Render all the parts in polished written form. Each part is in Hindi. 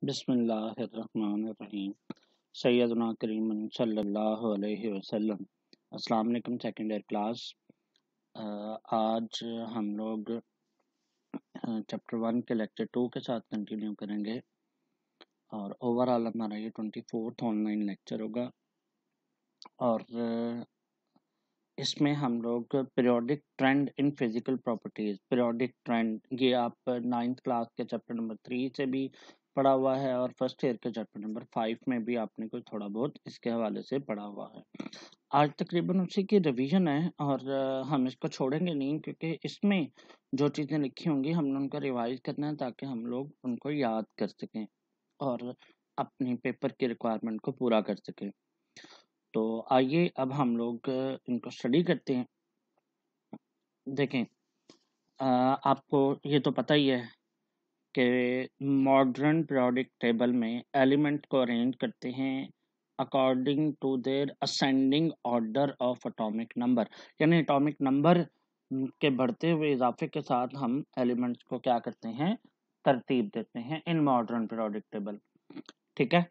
बिस्मिल्लाहिर्रहमानिर्रहीम। सैयदना करीमन सल्लल्लाहु अलैहि वसल्लम। अस्सलाम वालेकुम सेकेंड ईयर क्लास। आज हम लोग चैप्टर 1 के लेक्चर 2 के साथ कंटिन्यू करेंगे और ओवरऑल हमारा ये 24th ऑनलाइन लेक्चर होगा। और इसमें हम लोग periodic trend in physical properties, periodic trend ये आप 9th क्लास के चैप्टर नंबर 3 से भी पढ़ा हुआ है और फर्स्ट ईयर के चैप्टर नंबर 5 में भी आपने कुछ थोड़ा बहुत इसके हवाले से पढ़ा हुआ है। आज तकरीबन उसी की रिवीजन है और हम इसको छोड़ेंगे नहीं, क्योंकि इसमें जो चीज़ें लिखी होंगी हमने उनको रिवाइज करना है ताकि हम लोग उनको याद कर सकें और अपनी पेपर की रिक्वायरमेंट को पूरा कर सकें। तो आइए अब हम लोग इनको स्टडी करते हैं। देखें, आपको ये तो पता ही है कि मॉडर्न पीरियोडिक टेबल में एलिमेंट को अरेंज करते हैं according to their ascending order of atomic number, यानी एटॉमिक नंबर के बढ़ते हुए इजाफे के साथ हम एलिमेंट्स को क्या करते हैं, तरतीब देते हैं इन मॉडर्न पीरियोडिक टेबल। ठीक है,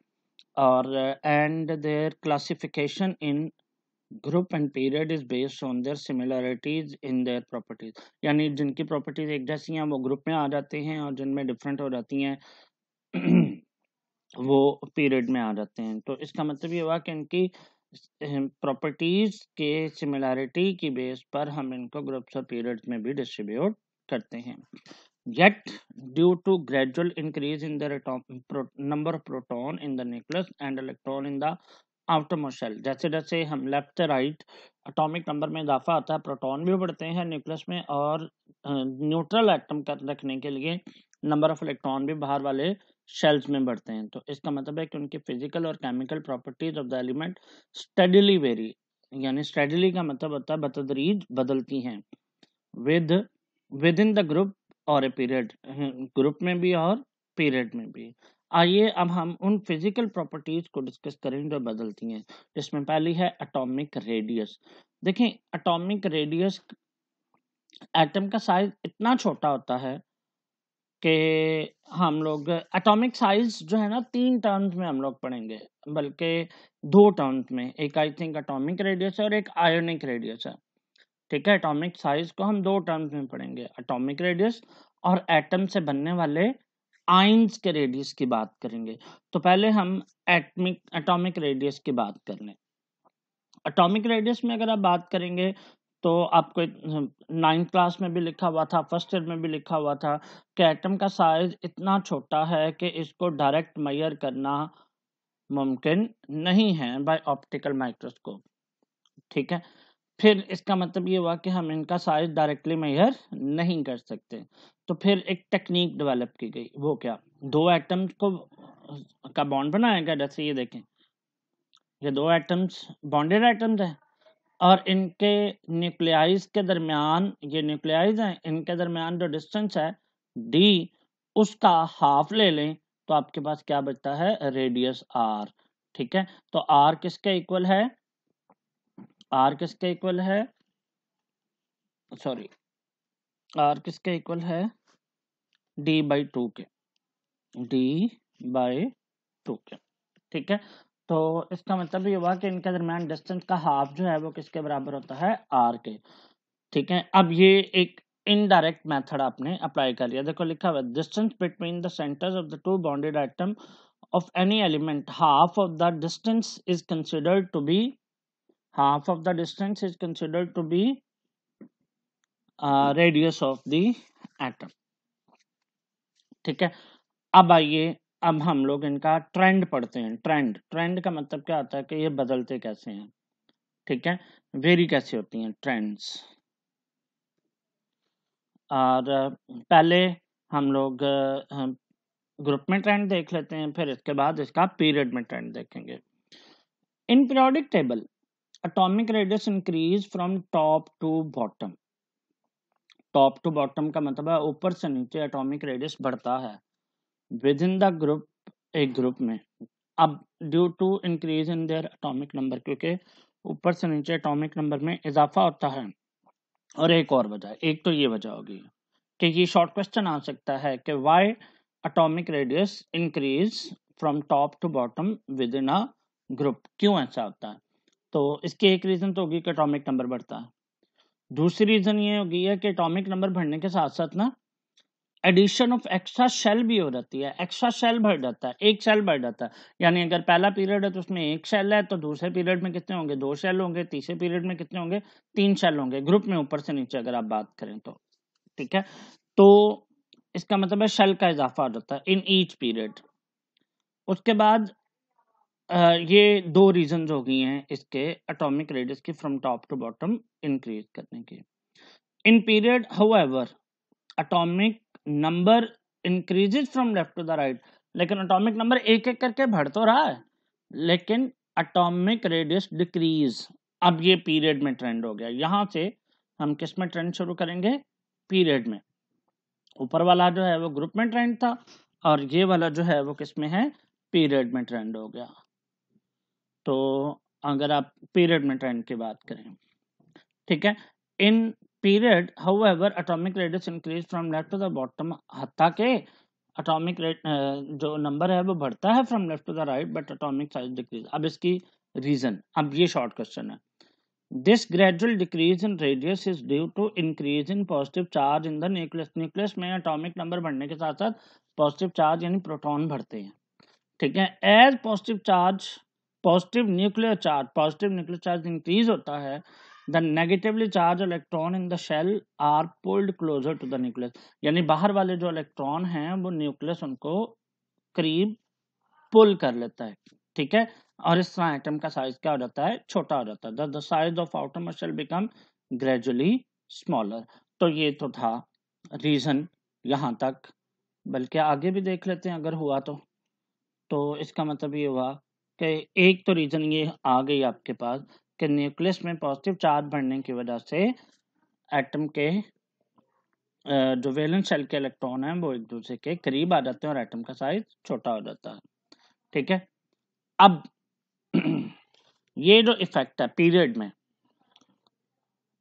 और and there classification in group and period is based on their similarities in their properties, यानी जिनकी प्रॉपर्टीज एक जैसी हैं वो ग्रुप में आ जाते हैं और जिनमें डिफरेंट हो जाती हैं वो पीरियड में आ जाते हैं। तो इसका मतलब ये हुआ कि इनकी प्रॉपर्टीज के सिमिलरिटी की बेस पर हम इनको ग्रुप्स और पीरियड्स में भी डिस्ट्रीब्यूट करते हैं। Yet, due to gradual increase in the number of proton in the nucleus and electron in the outermost shell, जैसे जैसे हम लेफ्ट से राइट एटॉमिक नंबर में इजाफा होता है, प्रोटॉन भी बढ़ते हैं न्यूक्लियस में और न्यूट्रल एटम का रखने के लिए नंबर ऑफ इलेक्ट्रॉन भी बाहर वाले शेल्स में बढ़ते हैं। तो इसका मतलब है कि उनकी फिजिकल और chemical properties of the element steadily very, यानी स्टेडीली का मतलब होता है बतदरीज बदलती हैं विद इन द ग्रुप और ए पीरियड, ग्रुप में भी और पीरियड में भी। आइए अब हम उन फिजिकल प्रॉपर्टीज को डिस्कस करें जो बदलती हैं, जिसमें पहली है एटॉमिक रेडियस। देखें, एटॉमिक रेडियस एटम का साइज इतना छोटा होता है कि हम लोग एटॉमिक साइज जो है ना 3 टर्म्स में हम लोग पढ़ेंगे, बल्कि 2 टर्म्स में। एक आई थिंक एटॉमिक रेडियस है और एक आयोनिक रेडियस है। ठीक है, एटॉमिक साइज को हम 2 टर्म्स में पढ़ेंगे, एटॉमिक रेडियस और एटम से बनने वाले आइंस के रेडियस की बात करेंगे। तो पहले हम एटॉमिक रेडियस की बात कर लें। एटॉमिक रेडियस में अगर आप बात करेंगे तो आपको 9th क्लास में भी लिखा हुआ था, फर्स्ट ईयर में भी लिखा हुआ था कि एटम का साइज इतना छोटा है कि इसको डायरेक्ट मेजर करना मुमकिन नहीं है बाय ऑप्टिकल माइक्रोस्कोप। ठीक है, फिर इसका मतलब ये हुआ कि हम इनका साइज डायरेक्टली मेजर नहीं कर सकते। तो फिर एक टेक्निक डेवलप की गई, वो क्या, 2 एटम्स को का बॉन्ड बनाया गया। जैसे ये देखें, ये 2 एटम्स बॉन्डेड एटम्स हैं और इनके न्यूक्लियाइज के दरमियान, ये न्यूक्लियाइज हैं, इनके दरमियान जो डिस्टेंस है d, उसका हाफ ले लें तो आपके पास क्या बचता है, रेडियस r। ठीक है, तो r किसके इक्वल है, r किसके इक्वल है, सॉरी, r किसके इक्वल है, d/2 के, d/2 के। ठीक है, तो इसका मतलब ये हुआ कि इनके दरमियान डिस्टेंस का हाफ जो है वो किसके बराबर होता है, r के। ठीक है, अब ये एक इनडायरेक्ट मेथड आपने अप्लाई कर लिया। देखो लिखा हुआ, distance between the centres of the 2 bonded atom of any element, half of the distance is considered to be, half of the distance is considered to be radius of the atom. ठीक है, अब आइए अब हम लोग इनका ट्रेंड पढ़ते हैं। ट्रेंड का मतलब क्या होता है कि ये बदलते कैसे हैं। ठीक है, वेरी कैसे होती हैं ट्रेंड्स। और पहले हम लोग ग्रुप में ट्रेंड देख लेते हैं, फिर इसके बाद इसका पीरियड में ट्रेंड देखेंगे। In periodic table atomic radius increase from top to bottom. Top to bottom का मतलब है ऊपर से नीचे एटॉमिक रेडियस बढ़ता है विद इन द ग्रुप, एक ग्रुप में। अब due to increase in their atomic number, क्योंकि ऊपर से नीचे एटॉमिक नंबर में इजाफा होता है। और एक और वजह, एक तो ये वजह होगी कि ये शॉर्ट क्वेश्चन आ सकता है कि why atomic radius increase from top to bottom within a group. क्यों ऐसा होता है? तो इसकी एक रीजन तो होगी कि एटॉमिक नंबर बढ़ता है, दूसरी रीजन ये होगी है कि एटॉमिक नंबर बढ़ने के साथ साथ ना एडिशन ऑफ एक्स्ट्रा शेल भी हो जाती है, एक्स्ट्रा शेल बढ़ जाता है, एक शेल बढ़ जाता है। यानी अगर पहला पीरियड है तो उसमें एक शेल है, तो दूसरे पीरियड में कितने होंगे? 2 शेल होंगे, तीसरे पीरियड में कितने होंगे? 3 शेल होंगे, ग्रुप में ऊपर से नीचे अगर आप बात करें तो। ठीक है, तो इसका मतलब है शेल का इजाफा हो जाता है इन ईच पीरियड। उसके बाद ये 2 रीजन हो गई हैं इसके एटॉमिक रेडियस की from top to bottom increase करने की। In period however atomic number increases from left to the right, लेकिन एटॉमिक नंबर एक एक करके बढ़ तो रहा है, लेकिन एटॉमिक रेडियस डिक्रीज। अब ये पीरियड में ट्रेंड हो गया। यहां से हम किस में ट्रेंड शुरू करेंगे? पीरियड में। ऊपर वाला जो है वो ग्रुप में ट्रेंड था, और ये वाला जो है वो किस में है? पीरियड में ट्रेंड हो गया। तो अगर आप पीरियड में ट्रेंड की बात करें, ठीक है, in period however atomic radius increase from left to the bottom, हत्ता के एटॉमिक रेट जो नंबर है वो बढ़ता है from left to the right but atomic size decrease. अब इसकी रीजन, अब ये शॉर्ट क्वेश्चन है। This gradual decrease in radius is due to increase in positive charge in the nucleus. Nucleus में एटॉमिक नंबर बढ़ने के साथ साथ पॉजिटिव चार्ज यानी प्रोटॉन बढ़ते हैं। ठीक है, as positive nuclear charge increase होता है, the negatively charge electron in the shell are pulled closer to the nucleus. यानी बाहर वाले जो इलेक्ट्रॉन हैं वो न्यूक्लियस उनको करीब पुल कर लेता है। ठीक है, और इस तरह एटम का साइज क्या हो जाता है? छोटा हो जाता है। The size of outermost shell become gradually smaller. तो ये तो था रीजन यहाँ तक, बल्कि आगे भी देख लेते हैं अगर हुआ तो इसका मतलब ये हुआ कि एक तो रीजन ये आ गई आपके पास कि न्यूक्लियस में पॉजिटिव चार्ज बढ़ने की वजह से एटम के जो वैलेंस शेल के इलेक्ट्रॉन हैं वो एक दूसरे के करीब आ जाते हैं और एटम का साइज छोटा हो जाता है। ठीक है, अब ये जो इफेक्ट है पीरियड में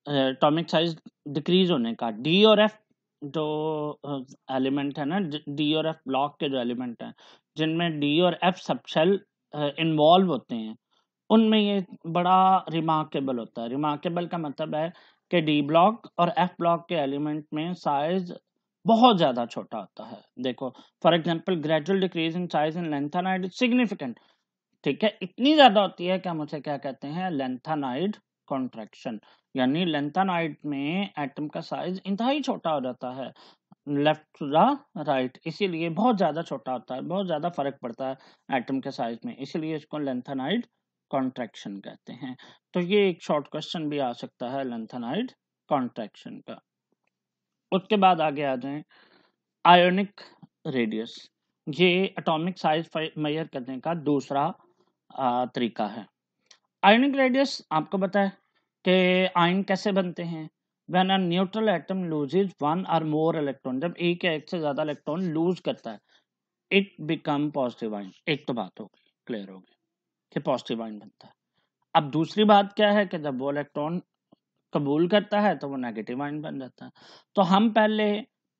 एटॉमिक साइज डिक्रीज होने का, डी और एफ जो एलिमेंट है ना, डी और एफ ब्लॉक के जो एलिमेंट हैं जिनमें डी और एफ सबशेल इन्वॉल्व होते हैं, उनमें ये बड़ा रिमार्केबल होता है। रिमार्केबल का मतलब है कि डी ब्लॉक और एफ ब्लॉक के एलिमेंट में साइज बहुत ज्यादा छोटा होता है। देखो for example gradual decrease in size in lanthanide is significant. ठीक है, इतनी ज्यादा होती है कि हम उसे क्या कहते हैं? Lanthanide contraction. यानी लेंथेनाइड में एटम का साइज इंतहाई छोटा हो जाता है लेफ्ट टू द राइट, इसीलिए बहुत ज्यादा छोटा होता है, बहुत ज्यादा फर्क पड़ता है एटम के साइज में, इसीलिए इसको लेंथेनाइड कॉन्ट्रैक्शन कहते हैं। तो ये एक शॉर्ट क्वेश्चन भी आ सकता है लेंथेनाइड कॉन्ट्रैक्शन का। उसके बाद आगे आ जाएं आयोनिक रेडियस। ये एटॉमिक साइज मेजर करने का दूसरा तरीका है। आयोनिक रेडियस आपको पता है कि आयन कैसे बनते हैं? When a neutral atom loses one और मोर इलेक्ट्रॉन, जब एक या एक से ज्यादा इलेक्ट्रॉन लूज करता है, इट बिकम पॉजिटिव आयन। एक तो बात होगी, क्लियर होगी कि पॉजिटिव आयन बनता है। अब दूसरी बात क्या है कि जब वो इलेक्ट्रॉन कबूल करता है तो वो नेगेटिव आयन बन जाता है। तो हम पहले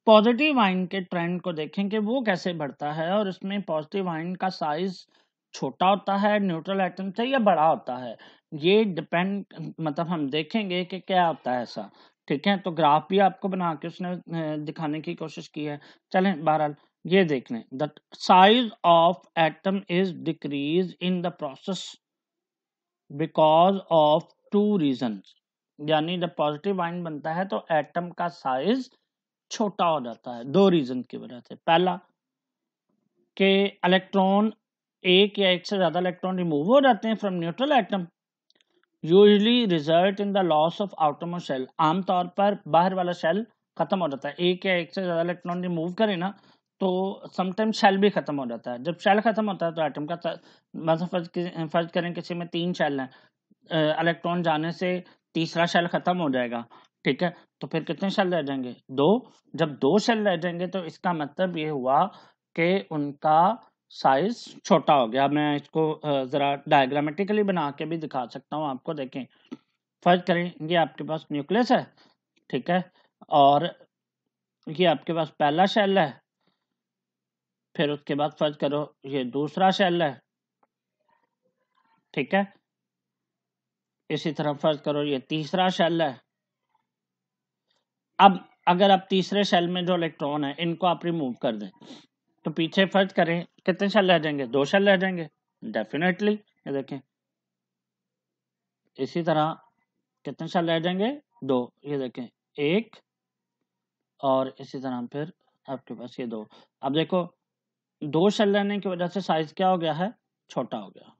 पॉजिटिव आयन के ट्रेंड को देखें कि वो कैसे बढ़ता है, और इसमें पॉजिटिव आयन का साइज छोटा होता है न्यूट्रल एटम से या बड़ा होता है, ये डिपेंड, मतलब हम देखेंगे कि क्या होता है ऐसा। ठीक है, तो ग्राफ भी आपको बना के उसने दिखाने की कोशिश की है। चलें बहरहाल ये देख लें, the size of atom is decrease in the process because of 2 reasons. यानी जब पॉजिटिव आयन बनता है तो एटम का साइज छोटा हो जाता है 2 रीजन की वजह से। पहला कि इलेक्ट्रॉन, एक या एक से ज्यादा इलेक्ट्रॉन रिमूव हो जाते हैं from neutral atom, usually result in the loss of outermost shell. आमतौर पर बाहर वाला शेल खत्म हो जाता है, एक या एक से ज्यादा इलेक्ट्रॉन रिमूव करें ना तो समटाइम शेल भी खत्म हो जाता है। जब शेल खत्म होता है तो एटम का मतलब फर्ज करें किसी में 3 शेल हैं, इलेक्ट्रॉन जाने से तीसरा शेल खत्म हो जाएगा। ठीक है, तो फिर कितने शेल रह जाएंगे? 2। जब 2 शेल रह जाएंगे तो इसका मतलब ये हुआ कि उनका साइज छोटा हो गया। मैं इसको जरा डायग्रामेटिकली बना के भी दिखा सकता हूँ आपको। देखें, फर्ज करें ये आपके पास न्यूक्लियस है, ठीक है, और ये आपके पास पहला शेल है, फिर उसके बाद फर्ज करो ये दूसरा शेल है, ठीक है। इसी तरह फर्ज करो ये तीसरा शेल है। अब अगर आप तीसरे शेल में जो इलेक्ट्रॉन है इनको आप रिमूव कर दें तो पीछे फर्ज करें कितने शेल रह जाएंगे? 2 शेल रह जाएंगे डेफिनेटली। ये देखें इसी तरह कितने शेल रह जाएंगे? 2। ये देखें 1 और इसी तरह फिर आपके पास ये 2। अब देखो 2 शेल रहने की वजह से साइज क्या हो गया है? छोटा हो गया।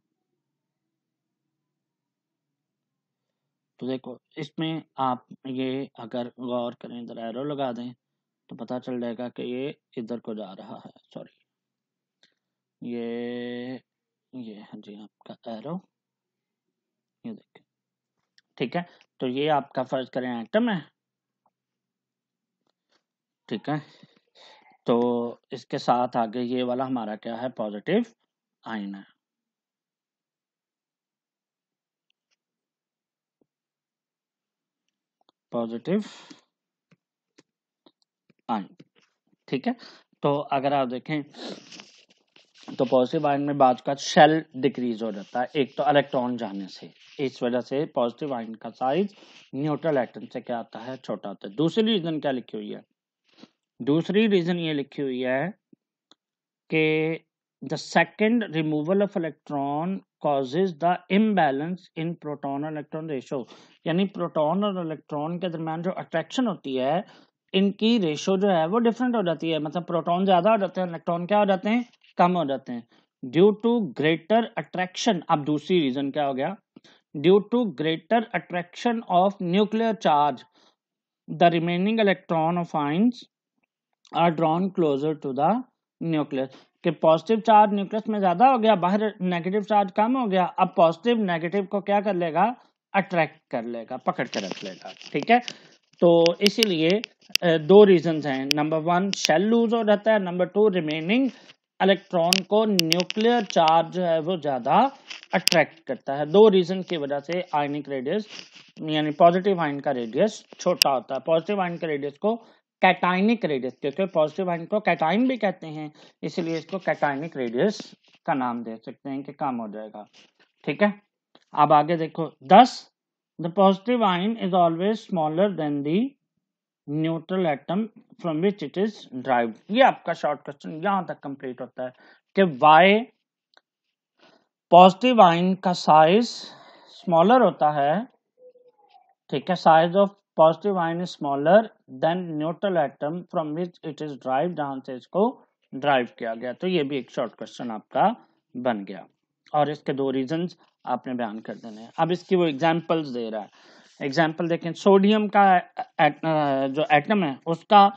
तो देखो इसमें आप ये अगर गौर करें, इधर एरो लगा दें तो पता चल जाएगा कि ये इधर को जा रहा है। सॉरी, ये है जी आपका एरो, ये देखें, ठीक है। तो ये आपका फर्ज करें एटम है, ठीक है। तो इसके साथ आगे ये वाला हमारा क्या है? पॉजिटिव आयन है। पॉजिटिव आयन, ठीक है। तो अगर आप देखें तो पॉजिटिव आयन में बाद का शेल डिक्रीज हो जाता है, एक तो इलेक्ट्रॉन जाने से, इस वजह से पॉजिटिव आयन का साइज न्यूट्रल एटम से क्या आता है? छोटा होता है। दूसरी रीजन क्या लिखी हुई है? दूसरी रीजन ये लिखी हुई है कि the second removal of electron causes the imbalance in proton electron ratio, यानी प्रोटॉन और इलेक्ट्रॉन के दरमियान जो अट्रैक्शन होती है इनकी रेशो जो है वो डिफरेंट हो जाती है। मतलब प्रोटॉन ज्यादा हो जाते हैं, इलेक्ट्रॉन क्या हो जाते हैं? कम हो जाते हैं ड्यू टू ग्रेटर अट्रैक्शन। अब दूसरी रीजन क्या हो गया? Due to greater attraction of nuclear charge the remaining electron of ions are drawn closer to the nucleus. कि पॉजिटिव चार्ज न्यूक्लियस में ज्यादा हो गया, बाहर नेगेटिव चार्ज कम हो गया। अब पॉजिटिव नेगेटिव को क्या कर लेगा? अट्रैक्ट कर लेगा, पकड़ के रख लेगा, ठीक है। तो इसीलिए 2 रीजंस हैं। नंबर 1 शेल लूज हो जाता है, नंबर 2 रिमेनिंग इलेक्ट्रॉन को न्यूक्लियर चार्ज जो है वो ज्यादा अट्रैक्ट करता है। 2 रीजन की वजह से आयनिक रेडियस यानी पॉजिटिव आयन का रेडियस छोटा होता है। पॉजिटिव आयन के रेडियस को कैटाइनिक रेडियस, क्योंकि पॉजिटिव आयन को कैटाइन भी कहते हैं, इसलिए इसको कैटाइनिक रेडियस का नाम दे सकते हैं कि कम हो जाएगा, ठीक है। अब आगे देखो 10 the positive ion is always smaller than the neutral atom from which it is derived. ये आपका शॉर्ट क्वेश्चन यहां तक कंप्लीट होता है कि वाई पॉजिटिव आयन का साइज स्मॉलर होता है, ठीक है। Size of positive ion is smaller than neutral atom from which it is drive, जहां से इसको ड्राइव किया गया। तो ये भी एक शॉर्ट क्वेश्चन आपका बन गया और इसके 2 रीजंस आपने बयान कर देने हैं। अब इसकी वो एग्जांपल्स दे रहा है। एग्जांपल देखें, सोडियम का जो एटम है उसका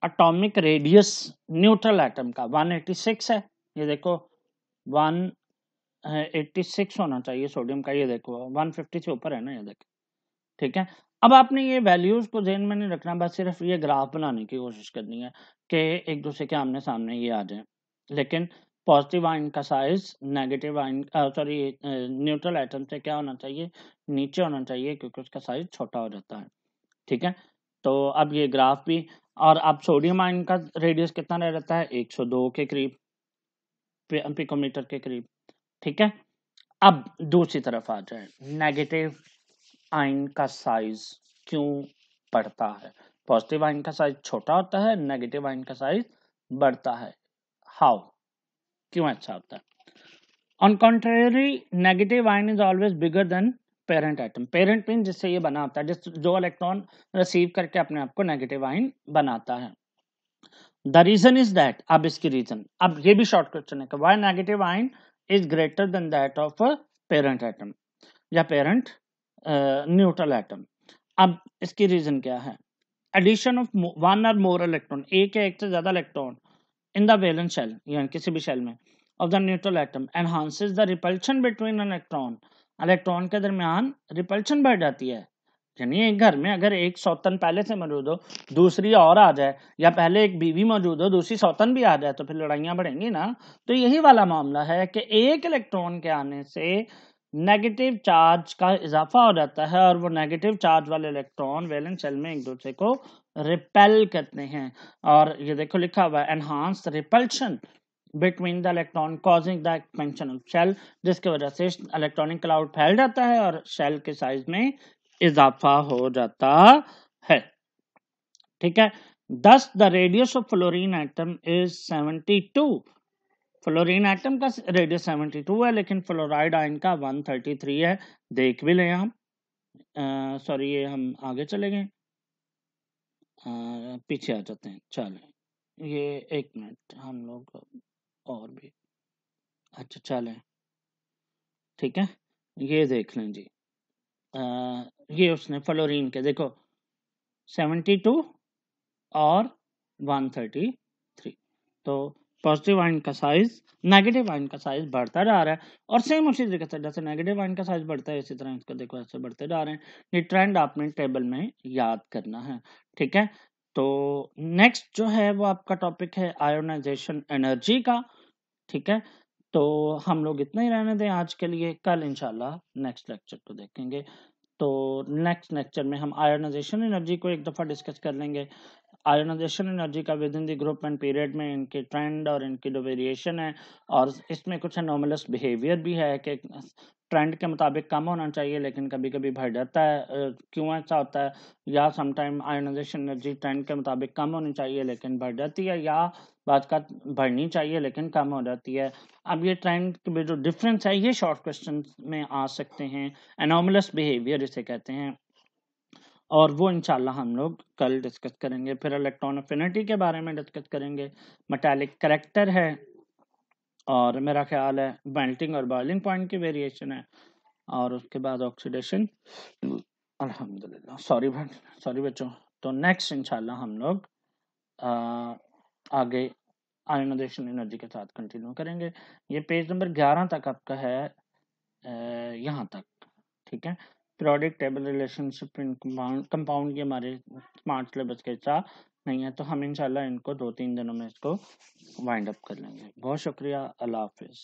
एटॉमिक रेडियस न्यूट्रल एटम का 186 है। ये देखो 186 होना चाहिए सोडियम का, ये देखो 150 से ऊपर है ना, ये देखो, ठीक है। अब आपने ये वैल्यूज को ध्यान में नहीं रखना, बस सिर्फ ये ग्राफ बनाने की कोशिश करनी है कि एक दूसरे के आमने सामने ये आ जाए। लेकिन पॉजिटिव आयन का size negative ion sorry neutral atom से क्या होना चाहिए? नीचे होना चाहिए, क्योंकि उसका साइज छोटा हो जाता है, ठीक है। तो अब ये ग्राफ भी, और अब सोडियम आयन का रेडियस कितना रह जाता है? 102 के करीब, पिकोमीटर के करीब, ठीक है। अब दूसरी तरफ आ जाए, नेगेटिव आयन का साइज क्यों बढ़ता है? पॉजिटिव आयन का साइज छोटा होता है, नेगेटिव आयन का साइज बढ़ता है। हाउ? क्यों ऐसा होता है? On contrary negative ion is always bigger than parent atom. Parent mean जिससे ये बना होता है, जो इलेक्ट्रॉन रिसीव करके अपने आप को नेगेटिव आयन बनाता है। द रीजन इज दैट, अब इसकी रीजन, अब ये भी शॉर्ट क्वेश्चन है कि why negative ion is greater than that of parent atom या पेरेंट न्यूट्रल एटम। अब इसकी रीजन क्या है? एडिशन ऑफ 1 और मोर इलेक्ट्रॉन, एक या एक से ज्यादा electron in the valence shell यानी किसी भी शेल में of the neutral atom enhances the repulsion between electron. Electron के दरमियान रिपल्शन बढ़ जाती है। यानी एक घर में अगर एक सौतन पहले से मौजूद हो, दूसरी और आ जाए, या पहले एक बीवी मौजूद हो, दूसरी सौतन भी आ जाए, तो फिर लड़ाइयां बढ़ेंगी ना। तो यही वाला मामला है कि एक इलेक्ट्रॉन के आने से नेगेटिव चार्ज का इजाफा हो जाता है और वो नेगेटिव चार्ज वाले इलेक्ट्रॉन वैलेंस शेल में एक दूसरे को रिपेल करते हैं। और ये देखो लिखा हुआ है enhance repulsion between the electron causing the expansion of shell, जिसकी वजह से इलेक्ट्रॉनिक क्लाउड फैल जाता है और शेल के साइज में इजाफा हो जाता है। ठीक है, दस the radius of fluorine atom is 72। Fluorine atom का रेडियस 72 है, लेकिन फ्लोराइड आयन का 133 है। देख भी लें हम, सॉरी ये हम आगे चले गए, पीछे आ जाते हैं। चलें, ये एक मिनट हम लोग और भी, अच्छा चलें, ठीक है, ये देख लें जी। ये उसने फ्लोरीन के देखो 72 और 133, तो पॉजिटिव आयन का साइज नेगेटिव आयन का साइज बढ़ता जा रहा है, और सेम उसी तरीके से जैसे नेगेटिव आयन का साइज बढ़ता है, इसी तरह इसका देखो ऐसे बढ़ते जा रहे हैं। ये ट्रेंड आपने टेबल में याद करना है। ठीक है, तो नेक्स्ट जो है वो आपका टॉपिक है आयोनाइजेशन एनर्जी का। ठीक है, तो हम लोग इतना ही रहने दें आज के लिए, कल इंशाल्लाह नेक्स्ट लेक्चर को देखेंगे। तो नेक्स्ट लेक्चर में हम आयोनाइजेशन एनर्जी को एक दफ़ा डिस्कस कर लेंगे। आयोनाइजेशन एनर्जी का with in the group and period में इनके ट्रेंड और इनकी जो वेरिएशन है, और इसमें कुछ एनोमलस बिहेवियर भी है कि ट्रेंड के मुताबिक कम होना चाहिए लेकिन कभी कभी बढ़ जाता है, क्यों ऐसा होता है, या समटाइम आयोनाइजेशन एनर्जी ट्रेंड के मुताबिक कम होनी चाहिए लेकिन बढ़ जाती है, या बात का बढ़नी चाहिए लेकिन कम हो जाती है। अब ये ट्रेंड में जो डिफरेंस है ये शॉर्ट क्वेश्चन में आ सकते हैं, एनोमलस बिहेवियर इसे कहते हैं, और वो इंशाल्लाह हम लोग कल डिस्कस करेंगे। फिर इलेक्ट्रॉन अफिनिटी के बारे में डिस्कस करेंगे, मेटालिक करेक्टर है, और मेरा ख्याल है मेल्टिंग और बॉइलिंग पॉइंट की वेरिएशन है, और उसके बाद ऑक्सीडेशन। अल्हम्दुलिल्लाह, सॉरी बच्चों, तो नेक्स्ट इंशाल्लाह हम लोग आगे आयोनाइजेशन एनर्जी के साथ कंटिन्यू करेंगे। ये पेज नंबर 11 तक आपका है, यहाँ तक। ठीक है, periodic table relationship in compound की हमारे स्मार्ट सिलेबस के साथ नहीं है, तो हम इंशाल्लाह इनको 2-3 दिनों में इसको वाइंड अप कर लेंगे। बहुत शुक्रिया, अल्लाह हाफिज़।